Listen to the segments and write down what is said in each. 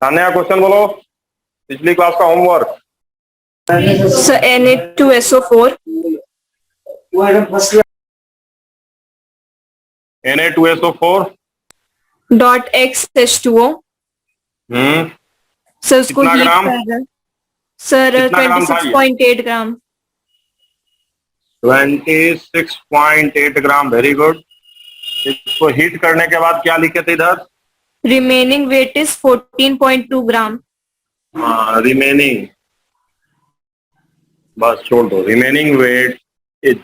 Tanya question बोलो, पिछली class का homework. So Na2SO4 Na2SO4 dot XH2O. Sir उसको कितना हीट ग्राम? कर रहे हैं सर, कितना ग्राम था ये? 26.8 ग्राम। 26.8 ग्राम, वेरी गुड। इसको हीट करने के बाद क्या लिखे थे इधर? रिमेनिंग वेट इज 14.2 ग्राम। हाँ, रिमेनिंग, बस छोड़ दो, रिमेनिंग वेट इज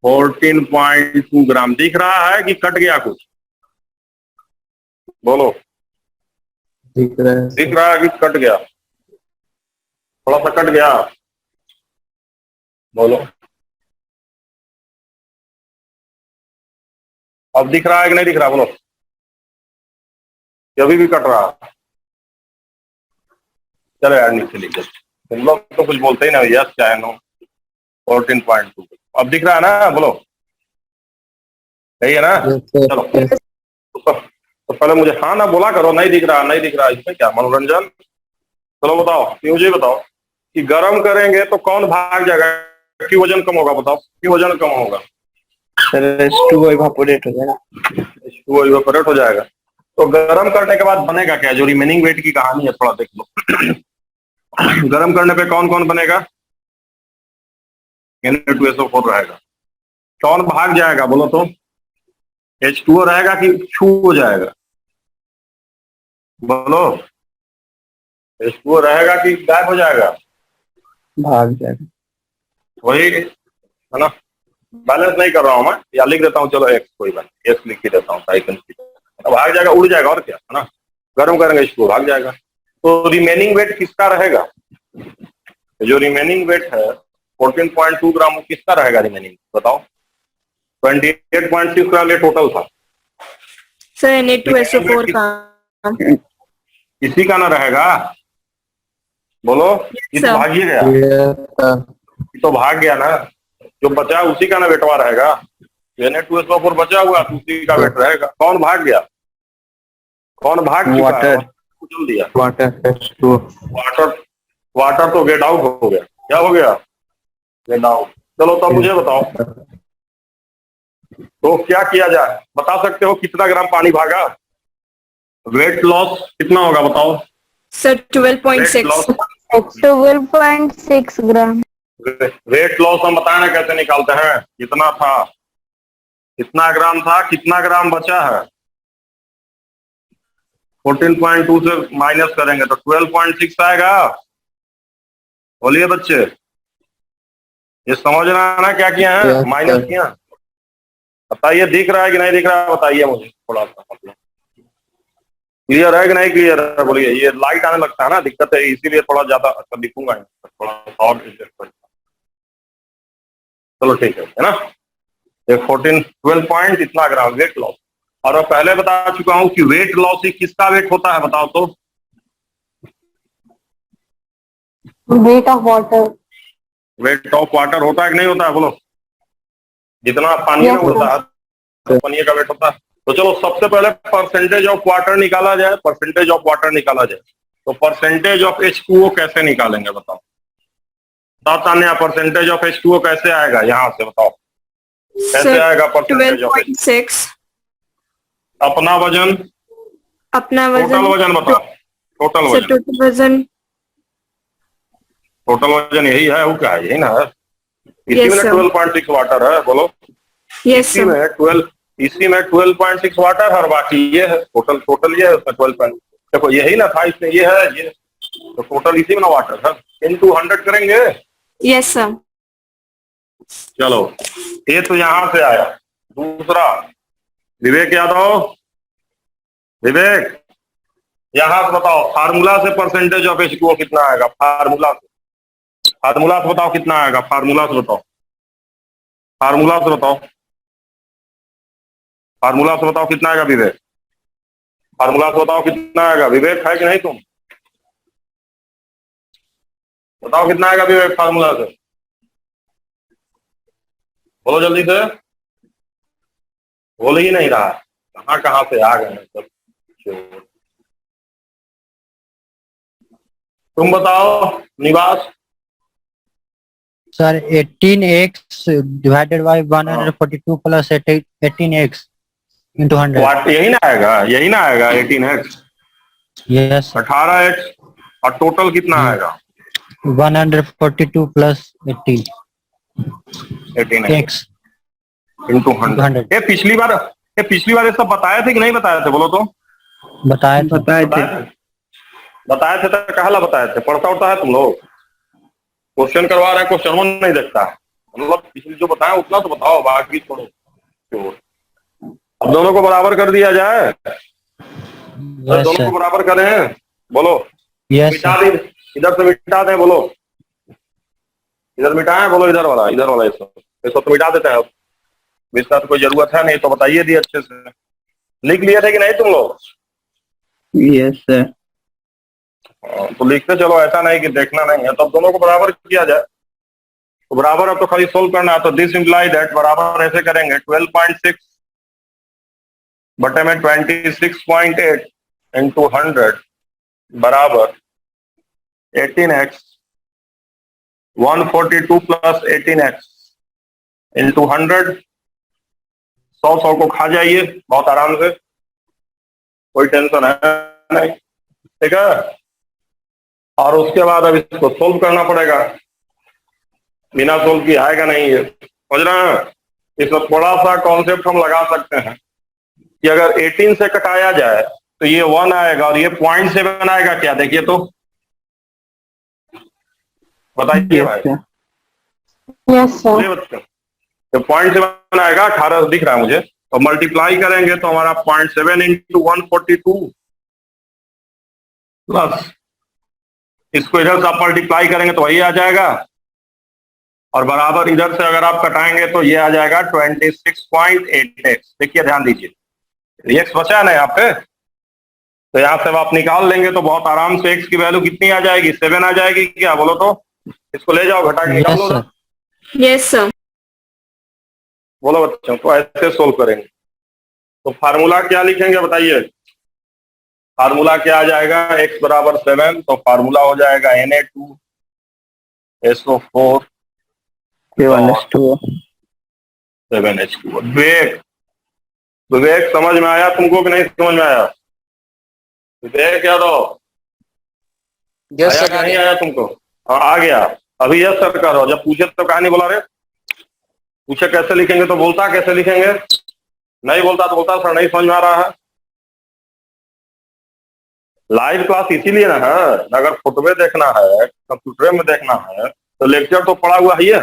14.2 ग्राम। दिख रहा है कि कट गया कुछ? बोलो, दिख रहा है कि कट गया? थोड़ा सा कट गया, बोलो। अब दिख रहा है कि नहीं दिख रहा? बोलो, अभी भी कट रहा है? चलो यार नीचे लिख, तुम लोग तो कुछ बोलते ही ना, यस चाहे नो। 14.2 अब दिख रहा है ना? बोलो, सही है ना? चलो तो पहले मुझे हाँ ना बोला करो, नहीं दिख रहा, नहीं दिख रहा, इसमें क्या मनोरंजन। चलो बताओ, मुझे बताओ कि गर्म करेंगे तो कौन भाग जाएगा, क्यों वजन कम होगा? बताओ क्यों वजन कम होगा? सर H2O इवापोरेट हो जाएगा। H2O इवापोरेट हो जाएगा। तो गर्म करने के बाद बनेगा क्या? जो रिमेनिंग वेट की कहानी है थोड़ा देख लो। गर्म करने पे कौन कौन बनेगा? Na2SO4 रहेगा। कौन भाग जाएगा बोलो तो? H2O रहेगा कि छू हो जाएगा? बोलो, H2O रहेगा कि गायब हो जाएगा? भाग जाएगा। वही है ना, बैलेंस नहीं कर रहा हूं मैं, या लिख देता हूँ, चलो एक्स, कोई बात, एक्स लिख ही देता हूँ, भाग जाएगा, उड़ जाएगा, और क्या है ना। गर्म करेंगे इसको, भाग जाएगा। तो रिमेनिंग वेट किसका रहेगा? जो रिमेनिंग वेट है 14.2 ग्राम, किसका रहेगा रिमेनिंग? बताओ। 28.6 ग्राम ये टोटल था सर Na2SO4 का इसी का ना रहेगा? बोलो, ये तो भाग ही गया, ये तो भाग गया ना, जो बचा उसी का ना वेटवा रहेगा। Na2SO4 बचा हुआ तो उसी का वेट रहेगा। कौन भाग गया? कौन भाग चुका है? कुचल दिया। वाटर, वाटर तो गेट आउट हो गया। क्या हो गया? Get out. चलो तो मुझे बताओ, तो क्या किया जाए? बता सकते हो कितना ग्राम पानी भागा? वेट लॉस कितना होगा बताओ? सर 12.6 ग्राम। वेट लॉस हम बताए ना कैसे निकालते हैं? कितना था, कितना ग्राम था, कितना ग्राम बचा है, 14.2 से माइनस करेंगे तो 12.6 आएगा। बोलिए बच्चे, ये समझना ना क्या किया है, माइनस किया। बताइए दिख रहा है कि नहीं दिख रहा है? बताइए मुझे थोड़ा सा, मतलब क्लियर है कि नहीं क्लियर है? बोलिए। ये लाइट आने लगता है ना, दिक्कत है, इसीलिए थोड़ा ज्यादा अच्छा दिखूंगा, थोड़ा और एडजस्ट कर। चलो ठीक है ना। ये 12 पॉइंट इतना ग्राम वेट लॉस। और मैं पहले बता चुका हूं कि वेट लॉस ही किसका वेट होता है? बताओ तो। Weight of water. Weight of water होता है कि नहीं होता है? बोलो, जितना पानी में उड़ता है पानी का वेट होता है। तो चलो सबसे पहले परसेंटेज ऑफ वाटर निकाला जाए, परसेंटेज ऑफ वाटर निकाला जाए। तो परसेंटेज ऑफ H2O कैसे निकालेंगे बताओ? तान्या, परसेंटेज ऑफ H2O कैसे आएगा? यहाँ से बताओ कैसे आएगा परसेंटेज ऑफ H2O? 12.6। अपना वजन, अपना वजन, टोटल वजन बताओ, टोटल सर वजन, टोटल वजन, टोटल वजन यही है, वो क्या है? यही ना है, इसी में 12.6 वाटर है। बोलो, इसी में 12.6 वाटर है, और बाकी ये है टोटल, टोटल ये है उसमें 12. देखो यही ना था, इसमें ये है, ये तो टोटल इसी में ना वाटर है। इनटू 100 करेंगे। Yes sir. चलो ये तो यहां से आया। दूसरा, विवेक यादव, विवेक यहां से बताओ, फार्मूला से परसेंटेज ऑफ H2O कितना आएगा? फार्मूला से, फार्मूला से बताओ कितना आएगा? फार्मूला से बताओ, फार्मूला से बताओ, फार्मूला से बताओ कितना आएगा विवेक? फार्मूला से बताओ कितना आएगा? विवेक है कि नहीं तुम? बताओ कितना आएगा विवेक फार्मूला से? बोलो जल्दी से, बोल ही नहीं रहा। कहाँ कहाँ से आ गए हैं सब चोर। तुम बताओ निवास। Sir 18x divided by 142 plus 18x into 100। वाट यही ना आएगा 18x। यस 18x और टोटल कितना आएगा 142 प्लस 18 18x x इंटू 100। ये पिछली बार ये सब बताए थे कि नहीं बताए थे बोलो तो। बताए थे। बताए थे तो कहाँ ला बताए थे, पढ़ता उड़ता है तुम लोग। क्वेश्चन करवा रहे हैं, क्वेश्चन में नहीं देखता है। मतलब पिछले जो बताया उतना तो बताओ, बाकी छोड़ो। अब दोनों को बराबर कर दिया जाए। यस दोनों को बराबर करें बोलो। यस मिटा दे, इधर से मिटा दें बोलो। इधर मिटाएं बोलो, इधर वाला इसको तो मिटा देते हैं। इसका तो कोई जरूरत है नहीं, तो बताइए दिए अच्छे से। लिख लिए थे कि नहीं तुम लोग। Yes sir. तो लिखते चलो, ऐसा नहीं कि देखना नहीं है। तो अब दोनों को बराबर किया जाए। तो बराबर अब तो खाली सोल्व करना है। तो दिस इम्प्लाई दैट बराबर ऐसे करेंगे 12.6 बटे में 26.8 इंटू 100 बराबर 18x 142 प्लस 18x इंटू 100। 100 को खा जाइए बहुत आराम से, कोई टेंशन है नहीं, ठीक है। और उसके बाद अब इसको सोल्व करना पड़ेगा। बिना सोल्व किए आएगा नहीं ये, समझ रहे हैं। इसमें थोड़ा सा कॉन्सेप्ट हम लगा सकते हैं कि अगर 18 से कटाया जाए तो ये 1 आएगा और ये 0.7 आएगा क्या, देखिए तो बताइए भाई। Yes, sir. बोलिए बच्चों। तो 0.7 आएगा, 18 दिख रहा है मुझे। और मल्टीप्लाई करेंगे तो हमारा 0.7 इंटू 142 प्लस इसको इधर से आप मल्टीप्लाई करेंगे तो वही आ जाएगा। और बराबर इधर से अगर आप कटाएंगे तो ये आ जाएगा 26.8x। देखिए ध्यान दीजिए, एक्स बचा है ना यहाँ पे, तो यहाँ से आप निकाल लेंगे तो बहुत आराम से x की वैल्यू कितनी आ जाएगी, 7 आ जाएगी क्या बोलो तो। इसको ले जाओ, घटा के निकाल लो ना। Yes, sir. बोलो बच्चों। तो ऐसे सोल्व करेंगे। तो फार्मूला क्या लिखेंगे बताइए। फार्मूला क्या आ जाएगा, x बराबर 7, तो फार्मूला हो जाएगा Na2SO4 7H2O। विवेक समझ में आया तुमको कि नहीं समझ में आया। विवेक यादव आया कि नहीं आया तुमको। हाँ आ गया। अभी यस सर करो। जब पूछे तो कहा नहीं बोला रे। पूछे कैसे लिखेंगे तो बोलता कैसे लिखेंगे, नहीं बोलता तो बोलता सर नहीं समझ में आ रहा है। लाइव क्लास इसीलिए ना है, अगर फुटवे देखना है, कंप्यूटर में देखना है तो लेक्चर तो पढ़ा हुआ ही है।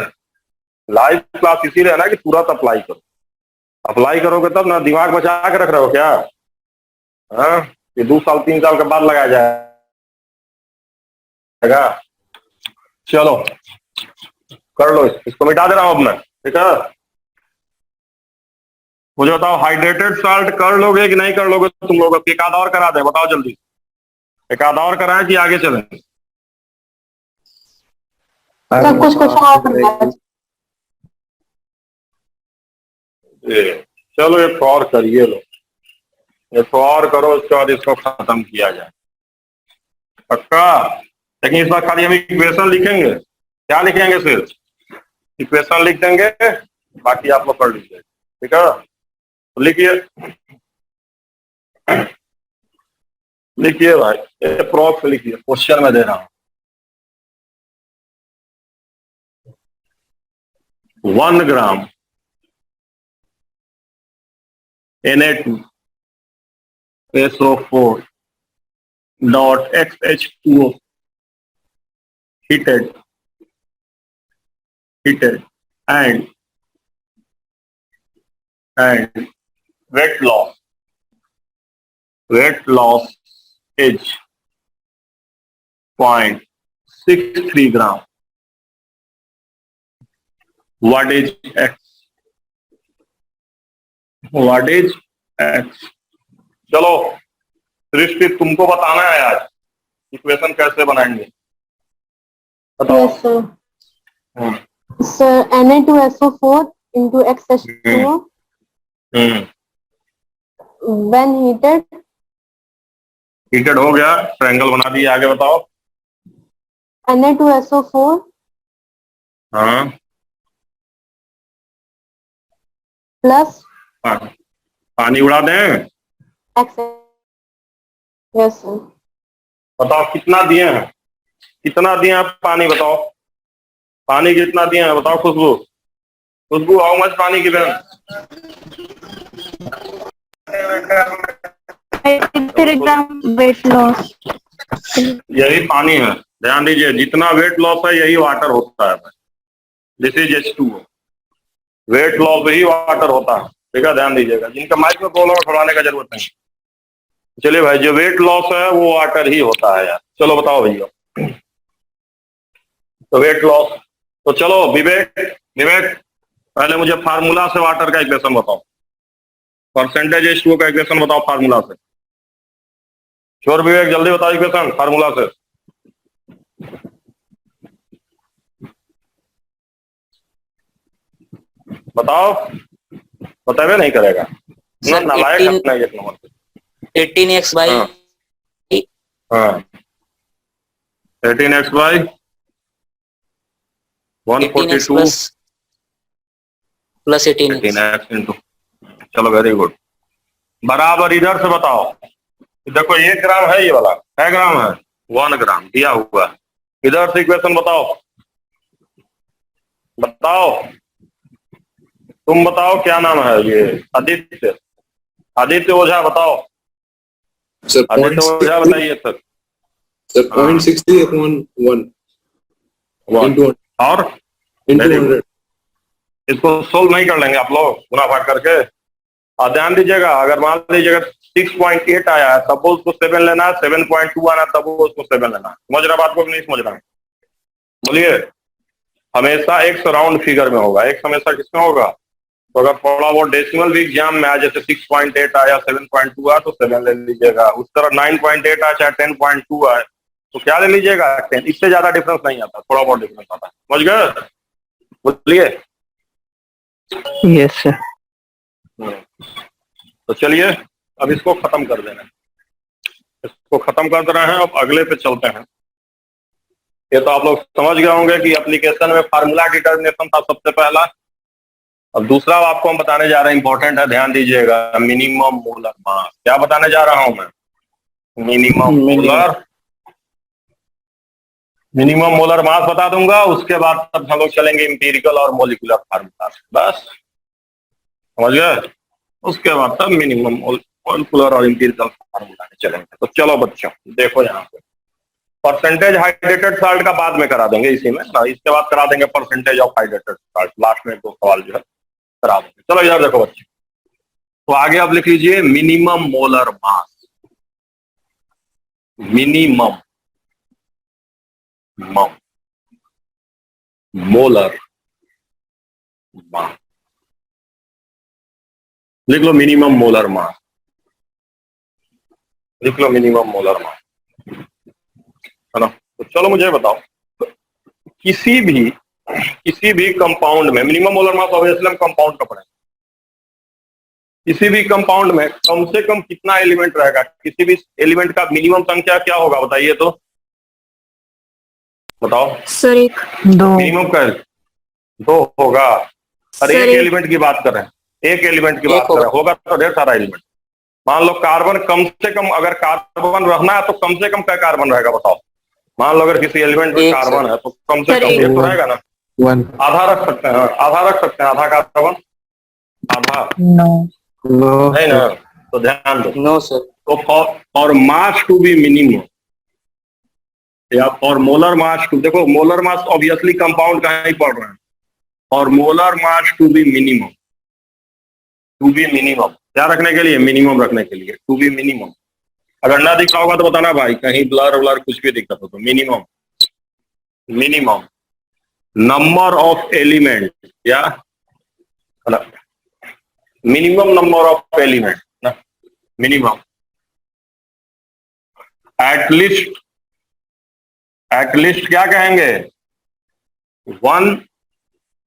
लाइव क्लास इसीलिए है ना कि तुरंत अप्लाई करो। अप्लाई करोगे तब ना, दिमाग बचा के रख रहे हो क्या। हाँ ये 2 साल 3 साल के बाद लगाया जाएगा। चलो कर लो, इसको मिटा दे रहा हूं अब मैं, ठीक है। मुझे बताओ हाइड्रेटेड साल्ट कर लोगे कि नहीं कर लोगे तुम लोग। अब एक आधा और करा दे, बताओ जल्दी। एक आधा और कराएं कि आगे चलें। सब कुछ और करना है। चलो एक और करिए लो, एक और करो, उसके बाद इसको खत्म किया जाए पक्का। लेकिन इस बार खाली हम इक्वेशन लिखेंगे। क्या लिखेंगे, सिर्फ इक्वेशन लिख देंगे, बाकी आप लोग कर लीजिए, ठीक है। तो लिखिए लिखिए भाई, अप्रॉक्स लिखिए, क्वेश्चन में दे रहा हूं। 1 ग्राम Na2SO4 dot XH2O heated and weight loss is 0.63 gram. What is X? चलो सृष्टि तुमको बताना है आज इक्वेशन कैसे बनाएंगे, बताओ। Yes, sir. Sir, Na2SO4 into XH2O when heated, heated हो गया, ट्रायंगल बना दिया, आगे बताओ। Na2SO4 हाँ plus पानी उड़ा दें। X. Yes, sir. बताओ कितना दिए हैं, कितना दिए हैं पानी, बताओ पानी कितना दिए हैं, बताओ खुशबू, खुशबू हाउ मच पानी की बहन। 83 ग्राम वेट लॉस। यही पानी है, ध्यान दीजिए, जितना वेट लॉस है यही वाटर होता है। This is H2O, weight loss he water होता है, ठीक है, ध्यान दीजिएगा। जिनका माइक में प्रॉब्लम उठाने का जरूरत नहीं। चलिए भाई, जो वेट लॉस है वो वाटर ही होता है यार। चलो बताओ भैया, तो वेट लॉस, तो चलो विवेक, विवेक पहले मुझे फार्मूला से वाटर का इक्वेशन बताओ, परसेंटेज H2O का इक्वेशन बताओ फार्मूला से। श्योर विवेक, जल्दी बताओ इक्वेशन फार्मूला से। बताओ, बतावे नहीं करेगा ना, नालायक अपना एक नंबर। 18x बाई, हाँ 18x by 142 plus 18x 18x into, चलो वेरी गुड, बराबर इधर से बताओ। देखो 1 ग्राम है, ये वाला है ग्राम है, 1 ग्राम दिया हुआ। इधर से इक्वेशन बताओ, बताओ तुम बताओ क्या नाम है ये, आदित्य, आदित्य ओझा बताओ। सर आदित्य ओझा बताइए सर। सर 0.60 upon 1 into और 100. इसको सोल्व नहीं कर लेंगे आप लोग गुना भाग करके। और ध्यान दीजिएगा, अगर मान लीजिएगा 6.8 आया है तब वो उसको 7 लेना है, 7.2 आना तब वो उसको 7 लेना है। समझ रहा बात को नहीं समझ रहा है? बोलिए। हमेशा एक राउंड फिगर में होगा, एक हमेशा किसमें होगा, तो अगर थोड़ा बहुत डेसिमल भी एग्जाम में आ, जैसे 6.8 आया, 7.2 आया तो 7 ले लीजिएगा। उस तरह 9.8 आया चाहे 10.2 आए तो क्या ले लीजिएगा, 10। इससे ज्यादा डिफरेंस नहीं आता, थोड़ा बहुत डिफरेंस आता है। समझ गए? बोलिए। Yes, sir. तो चलिए अब इसको खत्म कर देना, इसको खत्म कर देना है। अब अगले पे चलते हैं। ये तो आप लोग समझ गए होंगे कि एप्लीकेशन में फार्मूला डिटर्मिनेशन था सबसे पहला। अब दूसरा आपको हम बताने जा रहे हैं, इंपॉर्टेंट है, ध्यान दीजिएगा, मिनिमम मोलर मास। क्या बताने जा रहा हूं मैं? मिनिमम मोलर मास बता दूंगा, उसके बाद तब हम लोग चलेंगे इंपीरिकल और मोलिकुलर फार्मूला। बस समझ गए? उसके बाद तब मिनिमम मोलिकुलर और इंपीरिकल फार्मूला चलेंगे। तो चलो बच्चों देखो, यहाँ पे परसेंटेज हाइड्रेटेड साल्ट का बाद में करा देंगे इसी में ना, इसके बाद करा देंगे percentage of hydrated salt, last में 2 सवाल जो है करा देंगे। चलो इधर देखो बच्चे, तो आगे आप लिख लीजिए minimum molar mass, minimum molar mass, लिख लो मिनिमम मोलर मास, लिख लो मिनिमम मोलर मास, है ना। तो चलो मुझे बताओ, किसी भी कंपाउंड में मिनिमम मोलर मास, ऑब्वियसली हम कंपाउंड का पढ़ेंगे, किसी भी कंपाउंड में कम से कम कितना एलिमेंट रहेगा, किसी भी एलिमेंट का मिनिमम संख्या क्या होगा बताइए तो, बताओ सर 1, 2। मिनिमम का 2 होगा। और एक एलिमेंट की बात करें, एक एलिमेंट की बात करें, होगा तो ढेर सारा एलिमेंट। मान लो कार्बन, कम से कम अगर कार्बन रहना है तो कम से कम क्या कार्बन रहेगा बताओ। मान लो अगर किसी एलिमेंट में कार्बन है तो कम से कम 1 तो रहेगा ना। 1. आधा रख सकते हैं, आधा रख सकते हैं, आधा कार्बन, आधा No. नहीं ना, तो ध्यान दो। No sir. तो for mass to be minimum या फॉर मोलर मास टू, देखो मोलर मास ऑब्वियसली कंपाउंड का ही पढ़ रहे हैं, और molar mass to be minimum, क्या रखने के लिए, मिनिमम रखने के लिए, टू बी मिनिमम। अगर ना दिखा होगा तो बताना भाई, कहीं ब्लर कुछ भी दिक्कत हो तो। मिनिमम नंबर ऑफ एलिमेंट, या मिनिमम नंबर ऑफ एलिमेंट ना, मिनिमम एटलीस्ट क्या कहेंगे, 1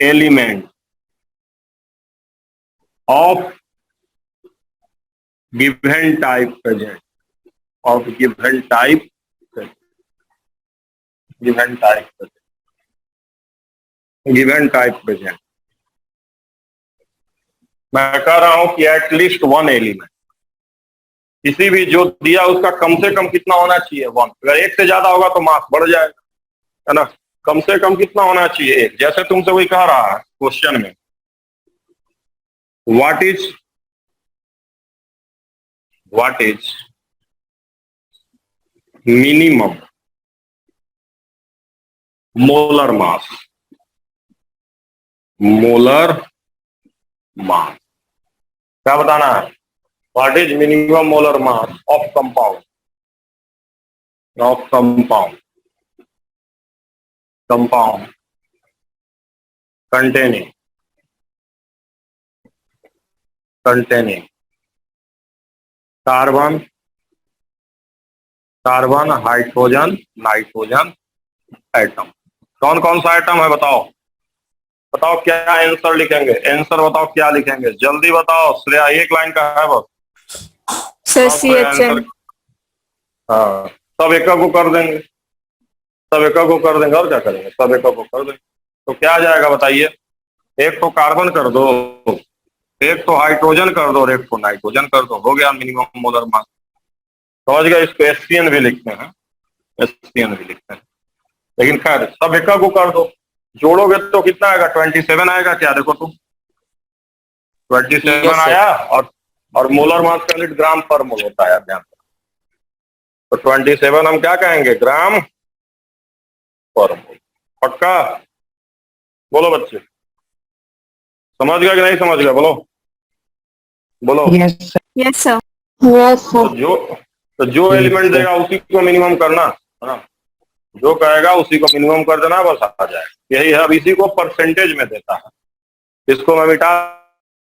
element of given type present of given type present, given type present, given type present। मैं कह रहा हूं कि एटलीस्ट वन एलिमेंट, किसी भी जो दिया उसका कम से कम कितना होना चाहिए, वन। अगर एक से ज्यादा होगा तो मास बढ़ जाएगा, है ना। कम से कम कितना होना चाहिए, एक। जैसे तुमसे कोई कह रहा है क्वेश्चन में, what is minimum molar mass, molar mass क्या बताना है, what is minimum molar mass of compound, compound containing carbon, hydrogen, nitrogen atom. कौन कौन सा आइटम है बताओ, बताओ क्या आंसर लिखेंगे, आंसर बताओ क्या लिखेंगे, जल्दी बताओ। श्रेया एक लाइन का है बस। Sir CHN। हाँ, सब एक को कर देंगे, सब एक को कर देंगे, और क्या करेंगे, सब एक को कर देंगे। तो क्या आ जाएगा बताइए, एक तो कार्बन कर दो, एक तो हाइड्रोजन कर दो, और एक तो नाइट्रोजन कर दो, हो गया मिनिमम मोलर मास। समझ गया, इसको SCN भी लिखते हैं, SCN भी लिखते हैं। लेकिन खैर सब एक को कर दो, जोड़ोगे तो कितना आएगा, 27 आएगा क्या, देखो तुम 27 आया, और मोलर मास का यूनिट ग्राम पर मोल होता है, ध्यान। तो 27 हम क्या कहेंगे, ग्राम पर मोल। पक्का, बोलो बच्चे, समझ गया कि नहीं समझ गया, बोलो बोलो। Yes, sir. Yes sir। Yes, sir. तो जो एलिमेंट देगा उसी को मिनिमम करना है ना, जो कहेगा उसी को मिनिमम कर देना, बस आ जाए। यही है, अब इसी को परसेंटेज में देता है। इसको मैं मिटा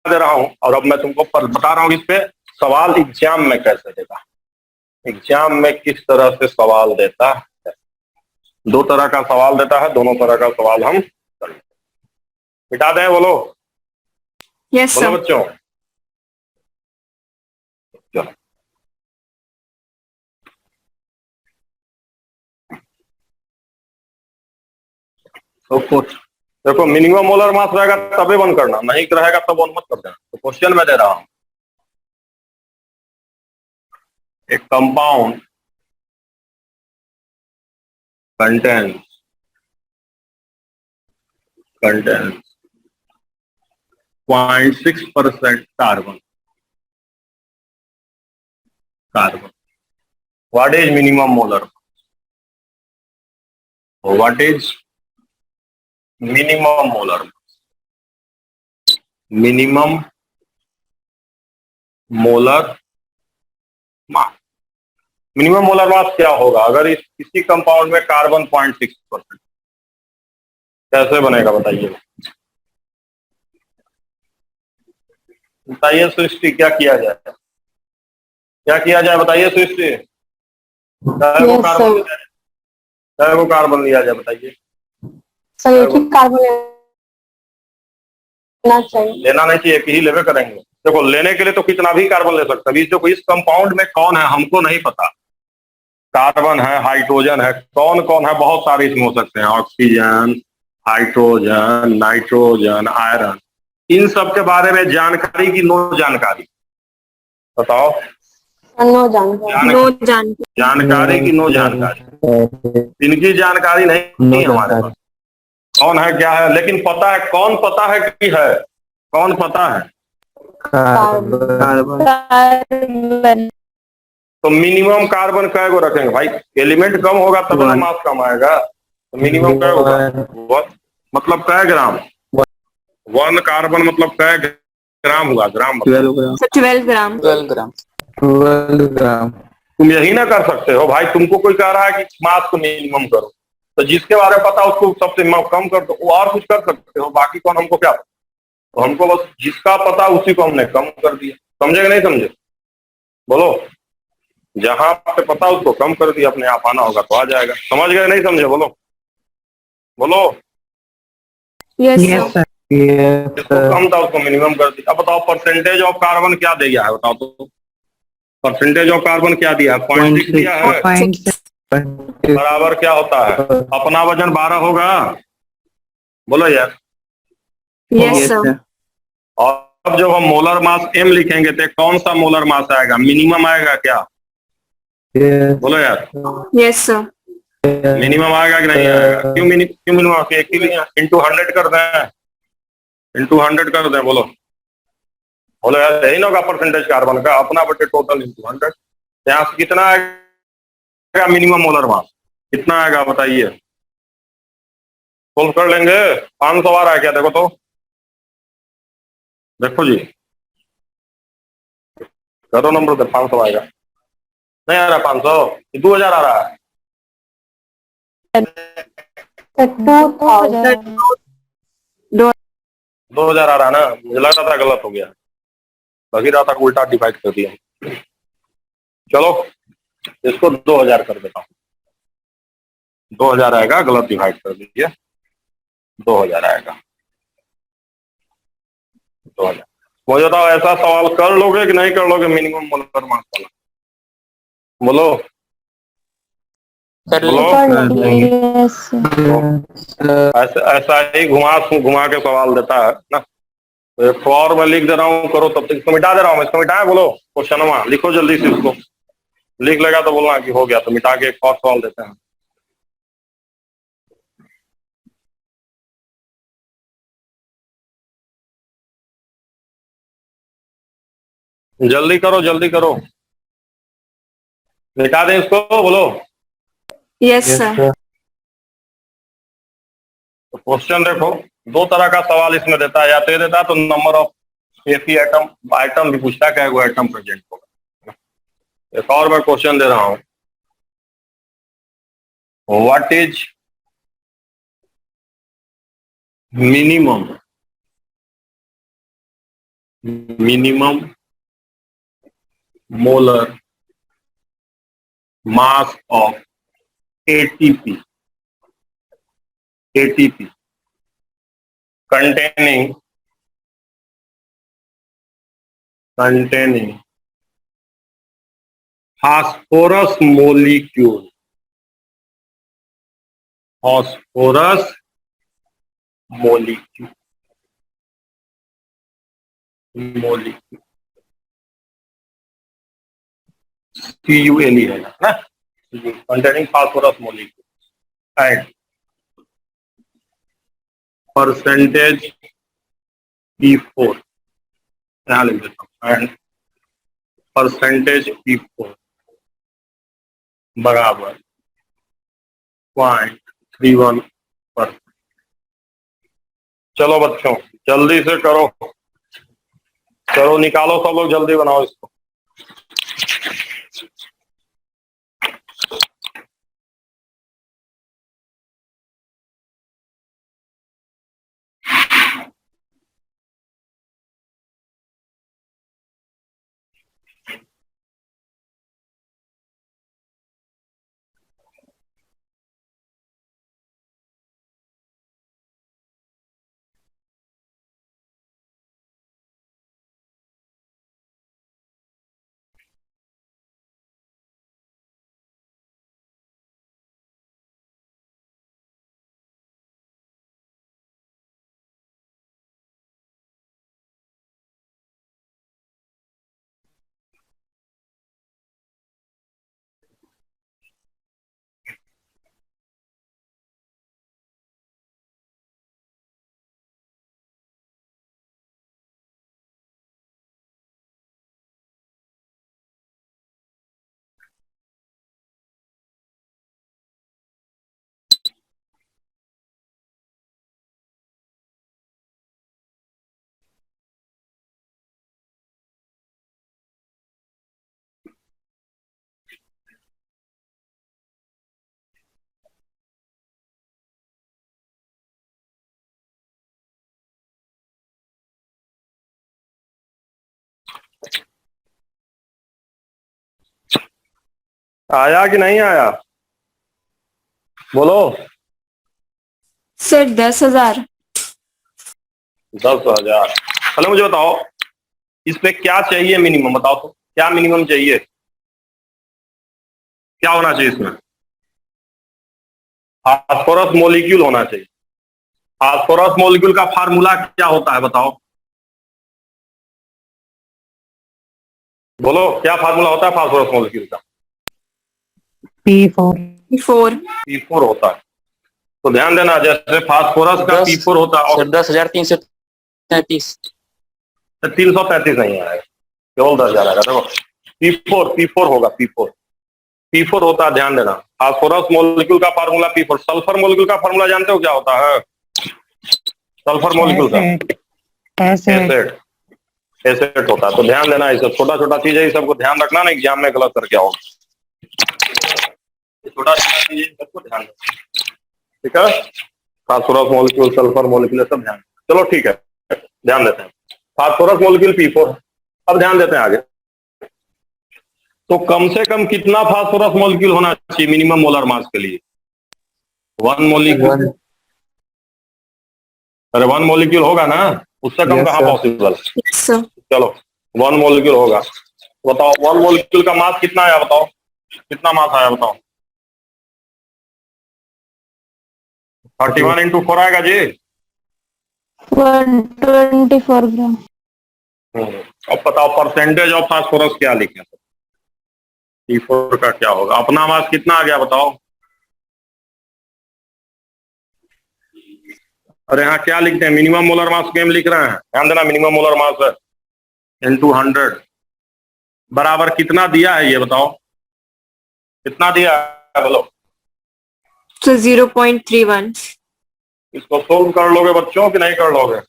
दे रहा हूं, और अब मैं तुमको बता रहा हूं इस पे सवाल एग्जाम में कैसे देता है, एग्जाम में किस तरह से सवाल देता है। दो तरह का सवाल देता है, दोनों तरह का सवाल हम कर लेते हैं। मिटा दें, बोलो Yes बोलो sir। बच्चों, चलो। तो कुछ देखो, मिनिमम मोलर मास रहेगा तभी वन करना, नहीं रहेगा तब वन मत कर देना। तो क्वेश्चन में दे रहा हूं, एक compound contains 0.6% carbon, what is minimum molar mass? What is minimum molar mass? Minimum molar mass, minimum molar mass क्या होगा अगर इसी कंपाउंड में कार्बन 0.6%, कैसे बनेगा बताइए, बताइए सृष्टि, क्या किया जाए, क्या किया जाए बताइए सृष्टि। चाहे वो कार्बन लिया जाए बताइए। सर एक ही कार्बन लेना चाहिए, लेना नहीं चाहिए, एक ही लेवे करेंगे। देखो लेने के लिए तो कितना भी कार्बन ले सकते हैं। देखो इस कंपाउंड में कौन है हमको नहीं पता, कार्बन है, हाइड्रोजन है, कौन कौन है, बहुत सारे इसमें हो सकते हैं, ऑक्सीजन, हाइड्रोजन, नाइट्रोजन, आयरन। इन सब के बारे में जानकारी की नो जानकारी, बताओ। नो जानकारी, नो जानकारी, जानकारी की नो जानकारी, इनकी जानकारी नहीं हमारे पास, कौन है क्या है, लेकिन पता है, कौन पता है कि है, कौन पता है, कार्बन। तो मिनिमम कार्बन कै गो रखेंगे भाई, एलिमेंट कम होगा तब ना मास कम आएगा। तो मिनिमम कै होगा, मतलब कै ग्राम, 1 कार्बन मतलब कै ग्राम हुआ, ग्राम मतलब 12 ग्राम। 12 ग्राम। तुम यही ना कर सकते हो भाई, तुमको कोई कह रहा है कि मास को मिनिमम करो, तो जिसके बारे में पता उसको सबसे कम कर दो, वो और कुछ कर सकते हो, बाकी कौन, हमको क्या पता। तो हमको बस जिसका पता उसी को हमने कम कर दिया, समझे कि नहीं समझे, बोलो। जहां पे पता उसको कम कर दिया, अपने आप आना होगा तो आ जाएगा। समझ गए नहीं समझे, बोलो बोलो। Yes Yes, sir। sir. Yes, जिसको sir. कम था उसको मिनिमम कर दिया। अब बताओ परसेंटेज ऑफ कार्बन क्या दे गया है, बताओ तो। परसेंटेज ऑफ कार्बन क्या दिया? 0.6 दिया है। 0.6 बराबर क्या होता है? अपना वजन 12 होगा। बोलो यार। Yes, Yes, sir. sir. और अब जब हम मोलर मास m लिखेंगे तो कौन सा मोलर मास आएगा? मिनिमम आएगा क्या? Yes, बोलो यार। Yes, sir. मिनिमम आएगा कि नहीं आएगा? क्यों मिनिमम? एक ही इंटू 100 कर दें, इंटू 100 कर दें। बोलो बोलो यार, यही ना होगा परसेंटेज कार्बन का, अपना बटे टोटल इंटू 100। यहाँ से कितना आएगा मिनिमम मोलर मास? कितना आएगा बताइए? सोल्व कर लेंगे। 500 आ रहा है क्या? देखो तो, देखो जी, करो नंबर दे। 500 आएगा? नहीं आ रहा 500, 2000 आ रहा है। 2000 2000 आ रहा है ना? मुझे लग रहा था गलत हो गया, लग ही रहा था कि उल्टा डिवाइड कर दिया। चलो इसको 2000 कर देता हूँ। 2000 आएगा, गलत डिवाइड कर दीजिए। 2000 आएगा। 2000। मुझे बताओ, ऐसा सवाल कर लोगे कि नहीं कर लोगे? मिनिमम मोलर मास वाला बोलो बोलो। Yes. ऐसा ही घुमा के सवाल देता है ना। तो एक और मैं लिख दे रहा हूँ, करो तब तक। इसको मिटा दे रहा हूँ, इसको मिटाए। बोलो क्वेश्चन लिखो जल्दी से। इसको लिख लेगा तो बोलना कि हो गया, तो मिटा के एक और सवाल देते हैं। जल्दी करो, जल्दी करो, मिटा दें इसको। बोलो। Yes, sir. तो क्वेश्चन देखो, दो तरह का सवाल इसमें देता है। या तो ये देता है तो नंबर ऑफ एफी आइटम भी पूछता है, क्या वो आइटम प्रेजेंट होगा। एक और मैं क्वेश्चन दे रहा हूं, what is minimum molar mass of ATP containing phosphorus molecule CuLe है ना, containing phosphorus molecule and percentage P4, यहाँ लिख देता हूँ, and percentage P4 बराबर 0.31%। चलो बच्चों जल्दी से करो, चलो निकालो, सब लोग जल्दी बनाओ इसको। आया कि नहीं आया? बोलो। Sir, 10,000. 10,000। पहले मुझे बताओ, इस पे क्या चाहिए मिनिमम? बताओ तो क्या मिनिमम चाहिए? क्या होना चाहिए इसमें? फास्फोरस मॉलिक्यूल होना चाहिए। फास्फोरस मॉलिक्यूल का फार्मूला क्या होता है बताओ? बोलो, क्या फार्मूला होता है फास्फोरस मॉलिक्यूल का? P4. फोर। P4 होता है। तो ध्यान देना, जैसे फास्फोरस का P4 होता है, सर 10,333। 333 नहीं आएगा, केवल 10,000 आएगा। देखो P4 होगा, P4 होता है, ध्यान देना। फास्फोरस मॉलिक्यूल का फार्मूला P4। सल्फर मॉलिक्यूल का फार्मूला जानते हो क्या होता है? सल्फर मॉलिक्यूल का एसेट होता है। तो ध्यान देना, ये सब छोटा छोटा चीज है, ये सबको ध्यान रखना ना, एग्जाम में गलत करके आओ। छोटा छोटा चीज है, सबको ध्यान रखना, ठीक है? फास्फोरस मॉलिक्यूल, सल्फर मॉलिक्यूल, सब ध्यान। चलो ठीक है, ध्यान देते हैं। Phosphorus molecule P4। अब ध्यान देते हैं आगे। तो कम से कम कितना फास्फोरस मॉलिक्यूल होना चाहिए मिनिमम मोलर मास के लिए? 1 मॉलिक्यूल। अरे 1 मॉलिक्यूल होगा ना, उससे कम कहाँ पॉसिबल? Yes sir. चलो 1 मॉलिक्यूल होगा। बताओ 1 मॉलिक्यूल का मास कितना आया, बताओ कितना मास आया, बताओ। 31 into 4 आएगा जी। 124 ग्राम। अब बताओ परसेंटेज ऑफ फास्फोरस क्या लिखे? P4 का क्या होगा? अपना मास कितना आ गया बताओ? अरे यहाँ क्या लिखते हैं? मिनिमम मोलर मास गेम लिख रहे हैं, ध्यान देना। मिनिमम मोलर मास है into 100 बराबर कितना दिया है, ये बताओ कितना दिया है, बोलो। तो 0.31। इसको सोल्व कर लोगे बच्चों कि नहीं कर लोगे?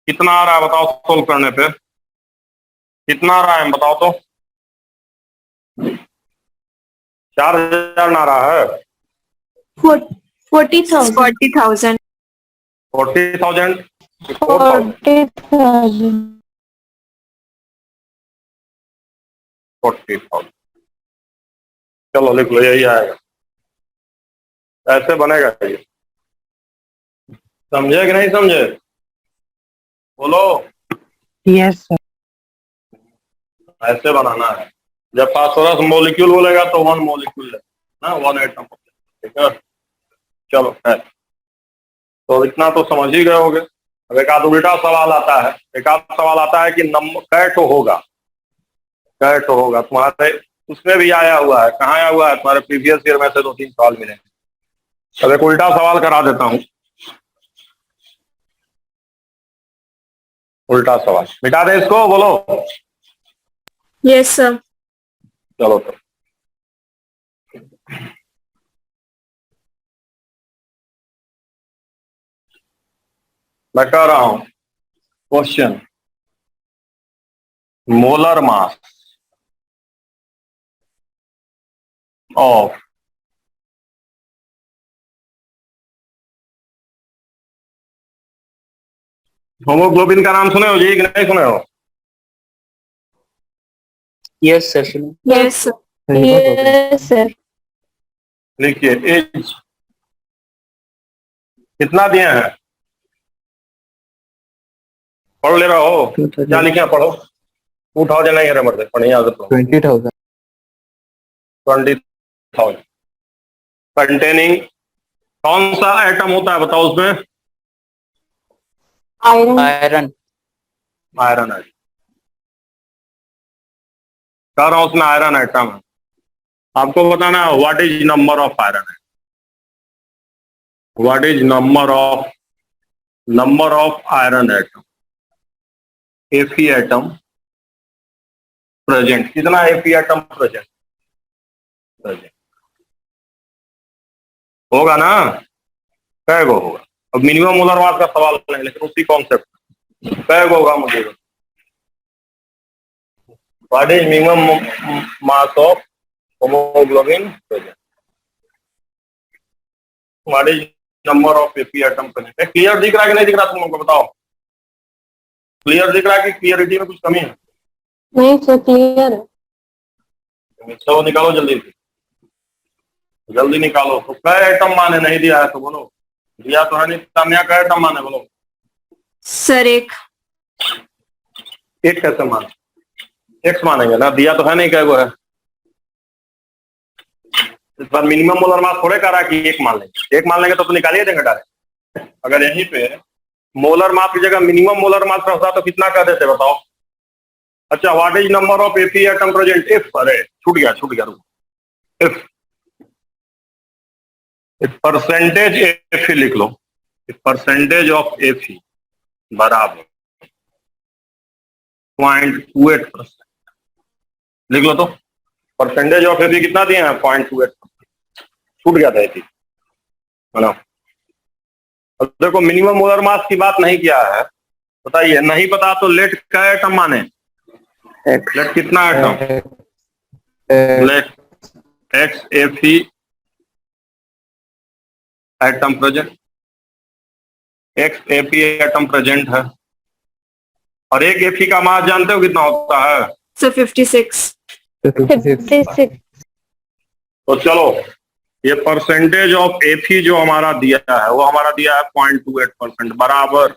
कितना आ रहा है बताओ, सोल्व करने पे कितना आ रहा है बताओ तो। 4,000 ना रहा है? 40,000। 40,000। 40,000 40,000। चलो लिख लो, यही आएगा। ऐसे बनेगा ये, समझे कि नहीं समझे? बोलो। Yes, sir. ऐसे बनाना है। जब फास्फोरस मॉलिक्यूल बोलेगा तो 1 मॉलिक्यूल है ना, 1 एटम, ठीक है? चलो है, तो इतना तो समझ ही गए होगे। अब एक आध उल्टा सवाल आता है, कि कैट होगा, तुम्हारे उसमें भी आया हुआ है। कहाँ आया हुआ है? तुम्हारे प्रीवियस ईयर में से 2-3 सवाल मिले। अब एक उल्टा सवाल करा देता हूँ, उल्टा सवाल मिटा दे इसको, बोलो। Yes sir. चलो तो मैं कह रहा हूं question, molar mass of haemoglobin का नाम सुने हो जी कि नहीं सुने हो? यस सर सुनो। Yes sir. Yes, sir. लिखिए एज कितना दिए हैं, पढ़ ले रहा हो? क्या लिखे पढ़ो। 2,000 नहीं है मर्द, पढ़िए आदत 20,000. 20,000 कंटेनिंग कौन सा एटम होता है बताओ उसमें? Iron. आयरन। Iron atom. कह रहा हूं उसमें आयरन एटम है। आपको बताना है what is number of iron atom, what is number of iron atom, Fe atom present. कितना Fe एटम प्रेजेंट होगा ना? कै गो होगा? अब मिनिमम मोलर मास का सवाल नहीं, लेकिन उसी कॉन्सेप्ट कै गो होगा मुझे। What is minimum mass of haemoglobin present, what is number of Fe atom present. Clear दिख रहा है कि नहीं दिख रहा तुम लोग को बताओ? क्लियर दिख रहा है कि क्लियरिटी में कुछ कमी है? नहीं सर, क्लियर है। तो निकालो जल्दी से, जल्दी निकालो। तो कै एटम माने नहीं दिया है तो बोलो, दिया तो है नहीं। तान्या कै एटम माने बोलो? सर एक कैसे माने? एक्स मानेंगे ना, दिया तो है नहीं, कै गो है? इस बार मिनिमम मोलर मास थोड़े कह रहा है कि एक मान लेंगे, एक मान लेंगे तो निकालिए देंगे डायरेक्ट। अगर यहीं पे मोलर मास की जगह मिनिमम मोलर मास रहता तो कितना कर देते बताओ। अच्छा, व्हाट इज नंबर ऑफ एफी एटम प्रेजेंट इफ, अरे छूट गया रुको, इफ परसेंटेज एफी लिख लो, इफ परसेंटेज ऑफ एफी बराबर 0.28%, लिख लो तो। परसेंटेज ऑफ एफी कितना दिए हैं 0.28%, छूट गया था एफी है ना। अब देखो मिनिमम मोलर मास की बात नहीं किया है, बताइए नहीं पता तो लेट क्या एटम माने, लेट कितना एटम, लेट एक्स एफी एटम प्रेजेंट, एक्स एफी एटम प्रेजेंट है। और एक एफी का मास जानते हो कितना होता है? So 56. 56. तो चलो ये परसेंटेज ऑफ एफी जो हमारा दिया है वो हमारा दिया है 0.28% बराबर,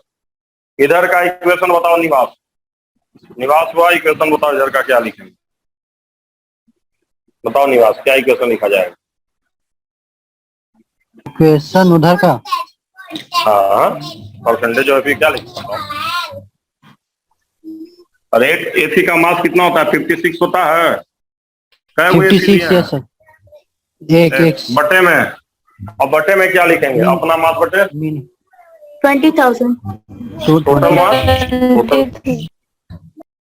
इधर का इक्वेशन बताओ निवास, निवास हुआ इक्वेशन बताओ, इधर का क्या लिखेंगे बताओ निवास, क्या इक्वेशन लिखा जाएगा? इक्वेशन उधर का हाँ, परसेंटेज ऑफ एफी क्या लिखा? अरे एफी का मास कितना होता है 56 होता है, क्या वो एफी 56 दिए हैं? यस सर, एक एक बटे में, अब बटे में क्या लिखेंगे अपना मास बटे 20,000. टोटल मास, टोटल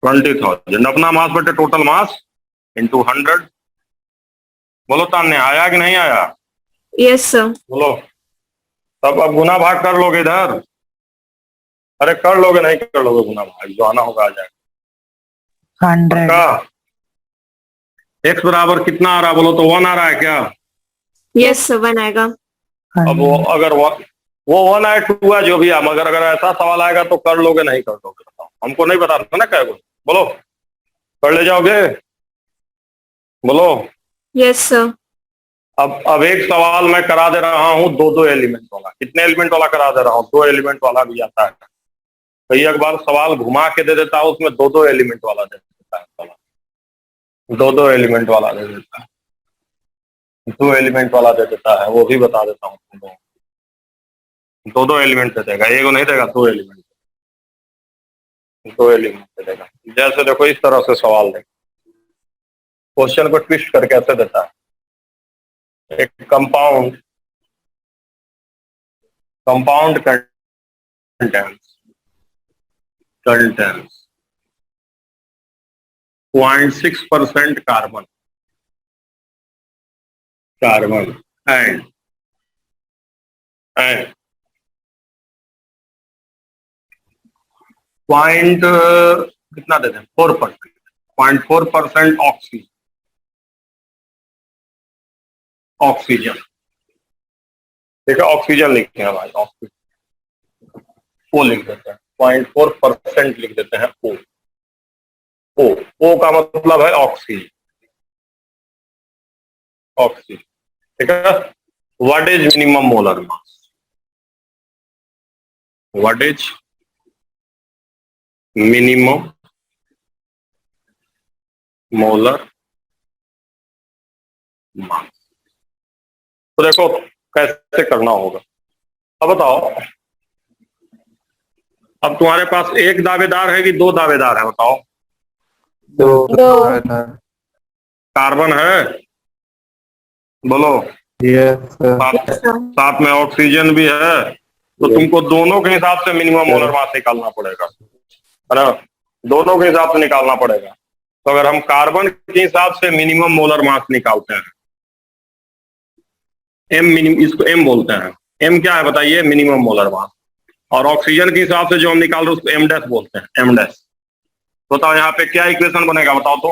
20,000 अपना मास बटे टोटल मास इंटू 100। बोलो तान्या आया कि नहीं आया? Yes, sir. बोलो तब अब गुना भाग कर लोगे इधर, अरे कर लोगे नहीं कर लोगे गुना भाग, जो आना होगा आ जाएगा 100 का। एक्स बराबर कितना आ रहा बोलो तो 1 आ रहा है क्या? Yes, sir. 1 आएगा। अब वो अगर वो 1 है 2 है जो भी है, मगर अगर ऐसा सवाल आएगा तो कर लोगे नहीं कर लोगे बताओ, हमको नहीं बता था ना क्या बोलो, कर ले जाओगे बोलो। Yes, sir. अब एक सवाल मैं करा दे रहा हूँ दो एलिमेंट वाला, कितने एलिमेंट वाला करा दे रहा हूँ? 2 एलिमेंट वाला भी आता है। कई एक बार सवाल घुमा के दे देता है, उसमें 2 एलिमेंट वाला दे देता है, सवाल 2 एलिमेंट वाला दे देता है, 2 एलिमेंट वाला दे देता है, वो भी बता देता हूँ तुमको। 2 एलिमेंट दे देगा, एक नहीं देगा, 2 एलिमेंट, 2 एलिमेंट दे देगा। जैसे देखो इस तरह से सवाल देगा, क्वेश्चन को ट्विस्ट करके ऐसे देता है, एक compound contains 0.6% carbon and point कितना देते हैं 4%, 0.4% ऑक्सीजन, ठीक है ऑक्सीजन लिखते हैं भाई, ऑक्सीजन ओ लिख देते हैं, 0.4% लिख देते हैं ओ, ओ का मतलब है ऑक्सीजन, ऑक्सीजन, ठीक है। What is minimum molar mass, what is minimum molar mass, तो देखो कैसे करना होगा। अब बताओ, अब तुम्हारे पास एक दावेदार है कि 2 दावेदार है बताओ? 2. कार्बन है बोलो, Yes, sir. साथ में ऑक्सीजन भी है, तो तुमको दोनों के हिसाब से मिनिमम मोलर मास निकालना पड़ेगा, है ना, दोनों के हिसाब से निकालना पड़ेगा। तो अगर हम कार्बन के हिसाब से मिनिमम मोलर मास निकालते हैं, एम मिनिमम, इसको एम बोलते हैं, एम क्या है बताइए? Minimum molar mass. और ऑक्सीजन के हिसाब से जो हम निकाल रहे हैं उसको एम डैश बोलते हैं, एम डैश। बताओ यहाँ पे क्या इक्वेशन बनेगा बताओ तो?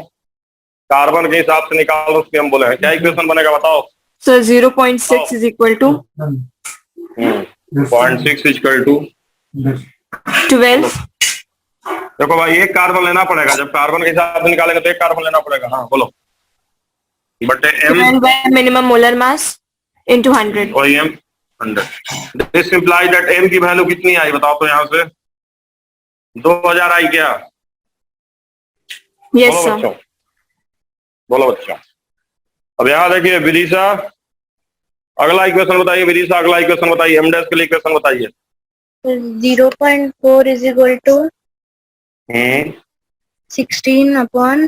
कार्बन के हिसाब से निकाल रहे उसको एम बोले हैं, क्या इक्वेशन बनेगा बताओ? So 0.6 is equal to 0.6 equal to 12. देखो भाई एक कार्बन लेना पड़ेगा, जब कार्बन के हिसाब से निकालेंगे तो एक कार्बन लेना पड़ेगा, हाँ बोलो, बटे M 12 by minimum molar mass into 100. और M 100। This imply that M की वैल्यू कितनी आई बताओ तो? यहाँ से 2000 आई क्या? Yes, बोलो sir. बच्चों, बोलो बच्चों, अब यहाँ देखिए विदिशा, अगला इक्वेशन बताइए विदिशा, अगला इक्वेशन बताइए, एम डैश के लिए इक्वेशन बताइए। 0.4 is equal to 16 upon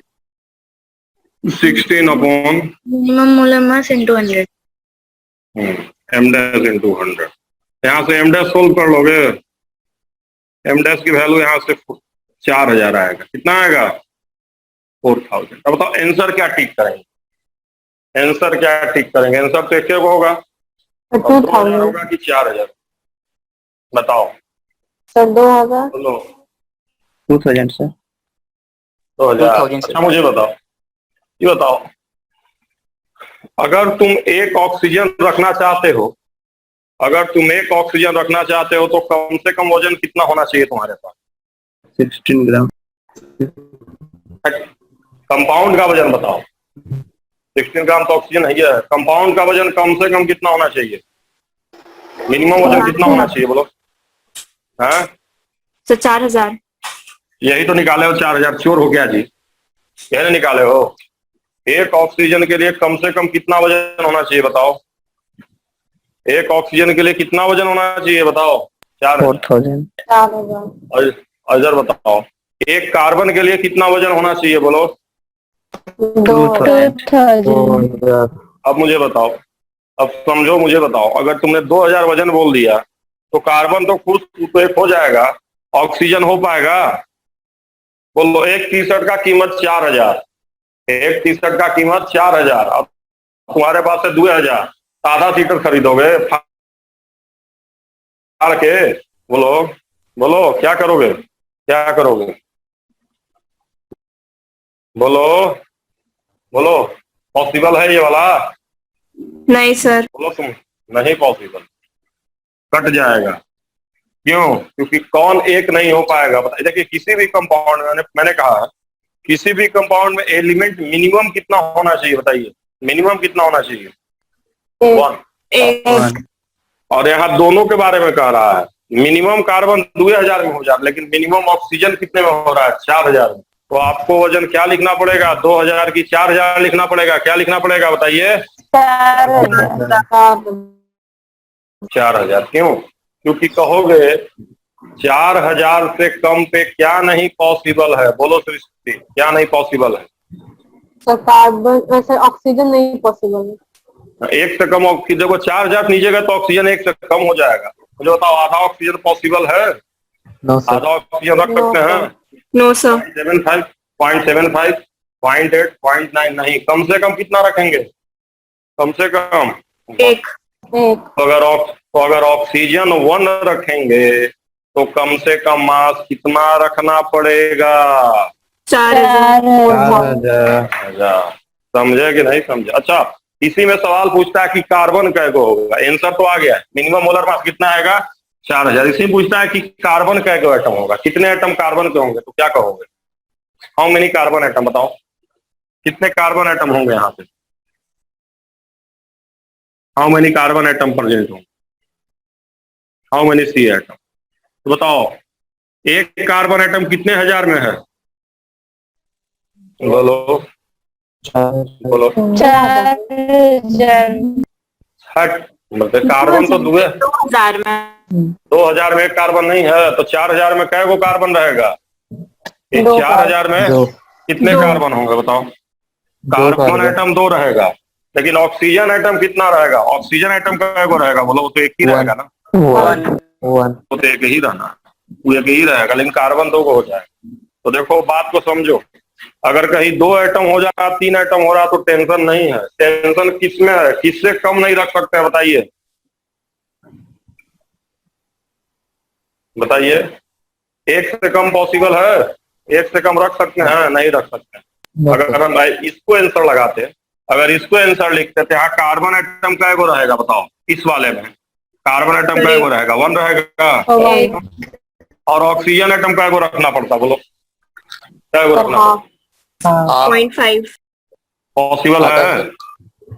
16 upon minimum molar mass into 100. M dash into 100। यहाँ से एम डैश सोल्व कर लोगे, एम डैश की वैल्यू यहाँ से 4000 आएगा। कितना आएगा? 4000। अब बताओ आंसर क्या ठीक करेंगे, आंसर क्या ठीक करेंगे? आंसर तो एक ही होगा, 2000 होगा कि 4000? बताओ सर 2000। बोलो 2000 सर। 2000। 2000 अच्छा मुझे बताओ, ये बताओ, अगर तुम एक ऑक्सीजन रखना चाहते हो, अगर तुम एक ऑक्सीजन रखना चाहते हो तो कम से कम वजन कितना होना चाहिए तुम्हारे पास? 16 ग्राम। कंपाउंड का वजन बताओ। 16 ग्राम तो ऑक्सीजन है, कंपाउंड का वजन कम से कम कितना होना चाहिए? मिनिमम वजन कितना होना चाहिए बोलो? हाँ सर 4000। यही तो निकाले हो 4000, चोर हो गया जी, यही निकाले हो। एक ऑक्सीजन के लिए कम से कम कितना वजन होना चाहिए बताओ? एक ऑक्सीजन के लिए कितना वजन होना चाहिए बताओ? 4000। 4000। अजर बताओ, एक कार्बन के लिए कितना वजन होना चाहिए बोलो? 2000। अब मुझे बताओ, अब समझो, मुझे बताओ, अगर तुमने 2000 वजन बोल दिया तो कार्बन तो खुद तो एक हो जाएगा, ऑक्सीजन हो पाएगा? बोलो, एक टी शर्ट का कीमत 4000, एक टी शर्ट का कीमत 4000, अब तुम्हारे पास है 2000, आधा सीटर खरीदोगे फाड़ के? बोलो बोलो, क्या करोगे, क्या करोगे? बोलो बोलो, पॉसिबल है ये वाला? नहीं सर। बोलो तुम, नहीं पॉसिबल, कट जाएगा। क्यों? क्योंकि कौन एक नहीं हो पाएगा? बताइए, देखिए किसी भी कंपाउंड में, मैंने कहा किसी भी कंपाउंड में एलिमेंट मिनिमम कितना होना चाहिए बताइए? मिनिमम कितना होना चाहिए? 1। एक। और यहाँ दोनों के बारे में कह रहा है, मिनिमम कार्बन 2000 में हो जाता, लेकिन मिनिमम ऑक्सीजन कितने में हो रहा है? 4000 में। तो आपको वजन क्या लिखना पड़ेगा? 2000 की 4000 लिखना पड़ेगा। क्या लिखना पड़ेगा बताइए? 4000। क्यों? क्योंकि कहोगे 4000 से कम पे क्या नहीं पॉसिबल है? बोलो सृष्टि, क्या नहीं पॉसिबल है? सर कार्बन, सर ऑक्सीजन नहीं पॉसिबल है। एक से कम ऑक्सीजन, देखो 4000 नीचे गए तो ऑक्सीजन एक से कम हो जाएगा। मुझे बताओ, आधा ऑक्सीजन पॉसिबल है? आधा ऑक्सीजन रख सकते हैं? No sir. 0.75, 0.75, 0.8, 0.9 नहीं, कम से कम कितना रखेंगे? कम से कम एक। तो अगर ऑक्सीजन 1 रखेंगे तो कम से कम मास कितना रखना पड़ेगा? 4000। समझे कि नहीं समझे? अच्छा, इसी में सवाल पूछता है कि कार्बन कैगो होगा, आंसर तो आ गया, मिनिमम मोलर मास कितना आएगा? 4000। इसी पूछता है कि कार्बन कैगो एटम होगा, कितने एटम कार्बन के होंगे? तो क्या कहोगे? How many carbon atom? बताओ कितने कार्बन एटम होंगे यहाँ पे? How many carbon atom present होंगे? How many C atom? तो बताओ, एक कार्बन एटम कितने हजार में है? बोलो बोलो। 4000। मतलब कार्बन तो 2000 में। 2000 में एक कार्बन नहीं है, तो 4000 में कै गो कार्बन रहेगा? 4000 में कितने कार्बन होंगे बताओ? कार्बन एटम 2 रहेगा, लेकिन ऑक्सीजन एटम कितना रहेगा? ऑक्सीजन एटम कै गो रहेगा? बोलो, वो तो एक ही रहेगा ना, 1। वो तो एक ही रहना, वो एक ही रहेगा, लेकिन कार्बन 2 को हो जाएगा। तो देखो बात को समझो, अगर कहीं 2 एटम हो जा, 3 एटम हो रहा तो टेंशन नहीं है। टेंशन किसमें है? किससे कम नहीं रख सकते हैं बताइए? बताइए, एक से कम पॉसिबल है? एक से कम रख सकते हैं? नहीं रख सकते हैं। अगर हम इसको आंसर लगाते, अगर इसको आंसर लिखते तो यहाँ कार्बन एटम कै गो रहेगा बताओ? इस वाले में कार्बन एटम कै गो रहेगा? 1 रहेगा। और ऑक्सीजन एटम कै गो रखना पड़ता? बोलो कै गो रखना पड़ता? 0.5। पॉसिबल है?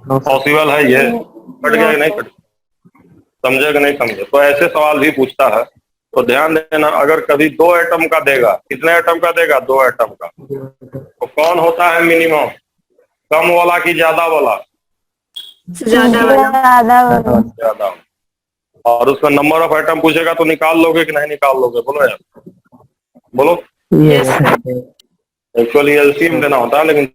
पॉसिबल है ये? कट गया कि नहीं कट? समझे कि नहीं समझे? तो ऐसे सवाल भी पूछता है, तो ध्यान देना। अगर कभी 2 एटम का देगा, कितने एटम का देगा? 2 एटम का, तो कौन होता है मिनिमम? कम वाला कि ज्यादा वाला? ज्यादा वाला। ज्यादा ज्यादा। और उसका नंबर ऑफ आइटम पूछेगा तो निकाल लोगे कि नहीं निकाल लोगे? बोलो यार, बोलो। Yes, sir. एक्चुअली एलसीएम देना होता है, लेकिन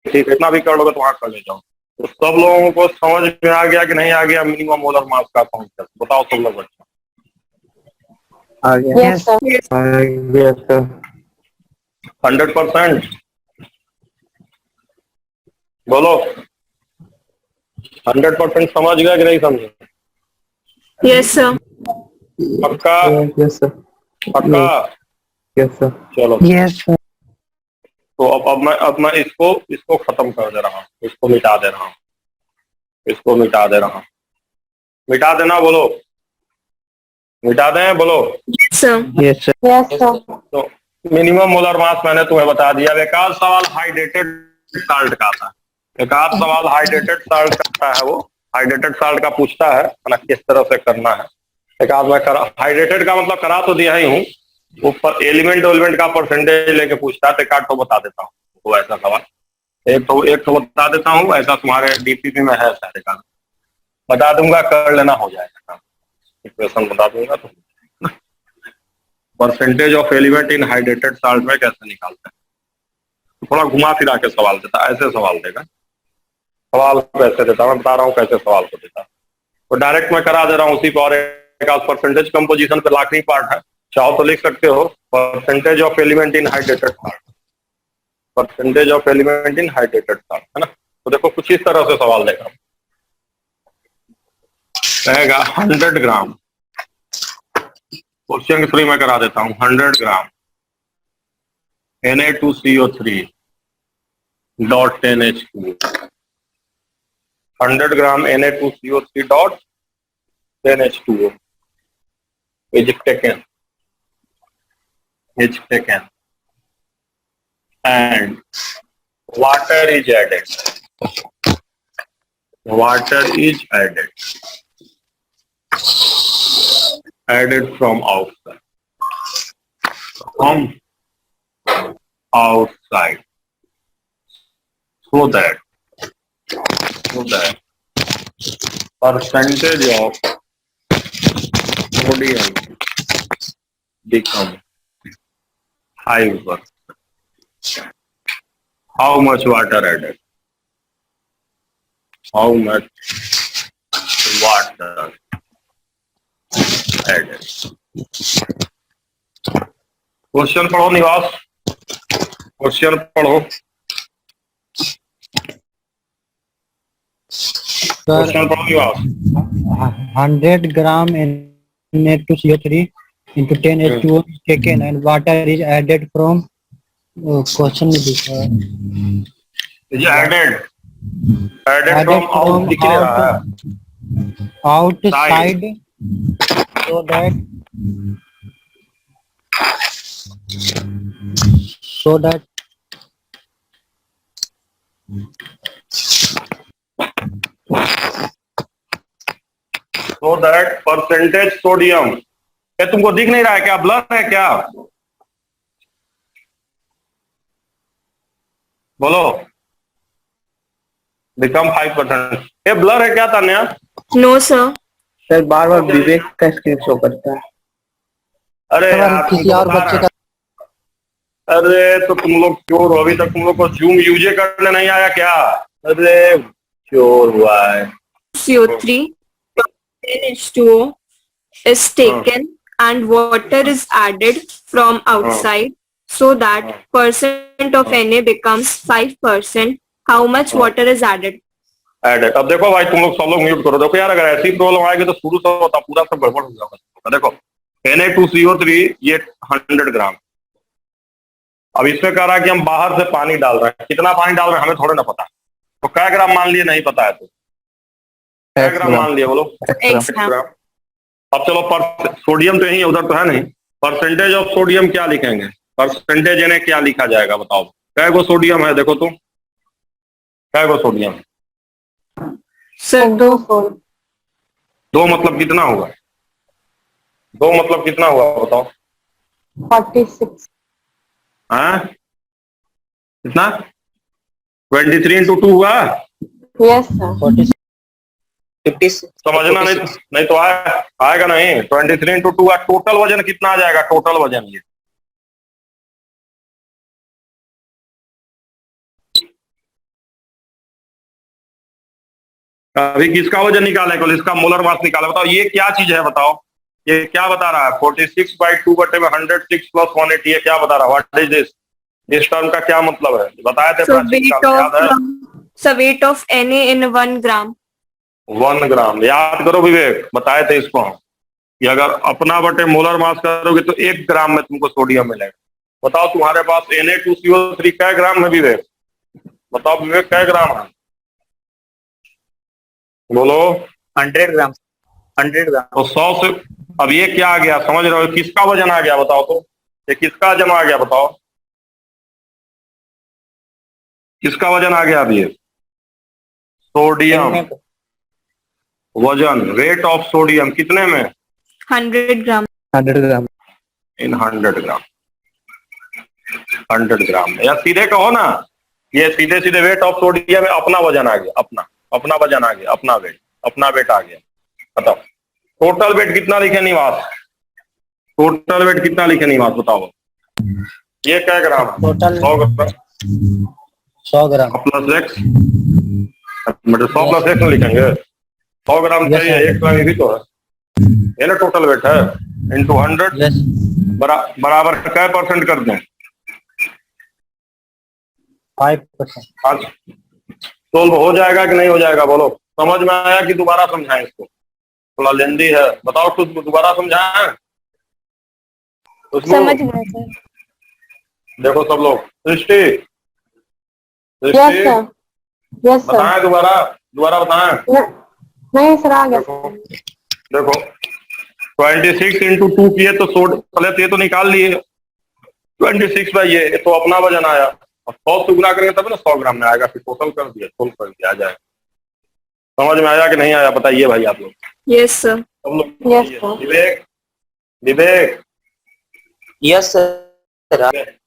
ठीक है, इतना भी कर लोगे तो वहां कर ले जाओ। तो सब लोगों को समझ में आ गया कि नहीं आ गया मिनिमम मोलर मास का कॉन्सेप्ट? बताओ सब लोग बच्चों। आ गया। यस सर आ गया सर। 100%? बोलो, 100% समझ गया कि नहीं समझे? Yes sir. पक्का? Yes, sir. पक्का? Yes, sir. चलो, Yes, sir. तो अब मैं इसको खत्म कर दे रहा हूँ, इसको मिटा दे रहा हूँ, इसको मिटा दे रहा हूँ। मिटा देना, बोलो। मिटा दें, बोलो। Yes sir. Yes, sir. Yes sir तो मिनिमम मोलर मास मैंने तुम्हें बता दिया। एक आध सवाल हाइड्रेटेड साल्ट का था, एक आध सवाल हाइड्रेटेड साल्ट का है, वो हाइड्रेटेड साल्ट का पूछता है ना, किस तरह से करना है। एक आध मैं हाइड्रेटेड का मतलब करा तो दिया ही हूँ, ऊपर एलिमेंट का परसेंटेज लेके पूछता है, तो एक आध तो बता देता हूँ वो ऐसा सवाल। एक तो बता देता हूँ, ऐसा तुम्हारे डीपीपी में है शायद, एक आध बता दूंगा, कर लेना, हो जाएगा। इक्वेशन बता दूंगा तो। Percentage of element in hydrated salt में कैसे निकालते हैं? थोड़ा घुमा फिरा के सवाल देता, ऐसे सवाल देगा। सवाल कैसे देता मैं बता रहा हूँ, कैसे सवाल को देता। तो डायरेक्ट मैं करा दे रहा हूँ उसी पर। एक परसेंटेज कंपोजिशन पे आखिरी पार्ट है, चाहो तो लिख सकते हो, percentage of element in hydrated salt, percentage of element in hydrated salt, है ना। तो देखो कुछ इस तरह से सवाल देगा, रहेगा 100 ग्राम। क्वेश्चन 3 में करा देता हूँ। 100 ग्राम Na2CO3 dot 10H2, 100 gram Na2CO3 dot 10H2O is taken and water is added. Water is added from outside. From outside, so that percentage of sodium become 5%. How much water added? How much water added? Question पढ़ो निवास, question पढ़ो। Question पढ़ो निवास। 100 gram Na2CO3 into 10H2O is taken and water is added from question में दिखा है। Is added from out दिख रहा है, outside so that percentage sodium, ये तुमको दिख नहीं रहा है क्या? ब्लर है क्या? बोलो, बिकम 5%। ये ब्लर है क्या तान्या? No sir. सर बार बार विवेक का स्क्रीन शो करता है। अरे यार, किसी और बच्चे का। अरे तो तुम लोग क्यों, अभी तक तुम लोग को जूम यूज करने नहीं आया क्या? अरे क्यों हुआ है? CO3 NH2O is taken and water is added from outside so that percent of Na becomes 5%. How much water is added? Added. अब देखो भाई, तुम लोग सब लोग म्यूट करो। देखो यार, अगर ऐसी प्रॉब्लम आएगी तो शुरू से होता पूरा सब गड़बड़ हो जाएगा। देखो Na2CO3 ये 100 ग्राम। अब इसमें कह रहा है कि हम बाहर से पानी डाल रहे हैं। कितना पानी डाल रहे हैं हमें थोड़ा ना पता, तो क्या ग्राम मान लिए? नहीं पता है तो क्या ग्राम मान लिए? बोलो, X ग्राम। अब चलो, पर सोडियम तो यही उधर तो है नहीं, परसेंटेज ऑफ सोडियम क्या लिखेंगे? परसेंटेज यानी क्या लिखा जाएगा बताओ? क्या गो सोडियम है? देखो तो क्या गो सोडियम है? सर 2 मतलब कितना हुआ? 2 मतलब कितना हुआ बताओ? 46 हाँ कितना? 23 into 2 हुआ? Yes sir. 56. समझना नहीं, नहीं तो आएगा नहीं। 23 इंटू 2 टोटल वजन कितना आ जाएगा? टोटल वजन ये अभी किसका वजन निकाले? कल इसका मोलर मास निकाले। बताओ ये क्या चीज है? बताओ ये क्या बता रहा है? 46/2 बटे में 106 + 180 क्या बता रहा है? What is this? इस टर्म का क्या मतलब है? बताए थे So प्राचीन काल में, याद है? weight of Na in 1 gram. 1 ग्राम। याद करो विवेक, बताए थे इसको हम कि अगर अपना बटे मोलर मास करोगे तो 1 ग्राम में तुमको सोडियम मिलेगा। बताओ तुम्हारे पास Na2CO3 कै ग्राम है विवेक? बताओ विवेक कै ग्राम है? बोलो। 100 ग्राम। 100 ग्राम। तो 100 से अब ये क्या आ गया? समझ रहे हो? किसका वजन आ गया? बताओ तो, ये किसका वजन आ गया? बताओ किसका वजन आ गया? अब ये सोडियम वजन, वेट ऑफ सोडियम कितने में? 100 gram. 100 ग्राम। इन 100 ग्राम। 100 ग्राम या सीधे कहो ना, ये सीधे सीधे वेट ऑफ सोडियम में अपना वजन आ गया। अपना वजन आ गया, अपना वेट आ गया। बताओ टोटल वेट कितना लिखे निवास? टोटल वेट कितना लिखे निवास? बताओ ये क्या ग्राम है? टोटल 100 ग्राम 100 ग्राम। प्लस एक्स, मतलब 100 प्लस एक्स में लिखेंगे। 100 ग्राम Yes, चाहिए, sir. 1 ग्राम ये भी तो है, ये ना टोटल वेट है, इंटू 100 यस बराबर क्या % कर दें? 5%। आज सोल्व हो जाएगा कि नहीं हो जाएगा? बोलो। समझ में आया कि दोबारा समझाएं? इसको थोड़ा लेंदी है, बताओ कुछ दोबारा समझाएं। समझ गए सर। देखो सब लोग, सृष्टि यस सर। Yes sir. बताएं, दोबारा बताएं। नहीं सर आ गया। देखो 26 इंटू 2 किए तो पहले तो ये तो निकाल लिए 26 बाई ये तो अपना वजन आया। और 100 से गुना करेंगे तब ना 100 ग्राम में आएगा। फिर टोटल कर दिया, सोल्व कर दिया, आ जाए। समझ में आया कि नहीं आया? बताइए भाई आप लोग। Yes, sir. सब लोग Yes, sir. विवेक यस सर।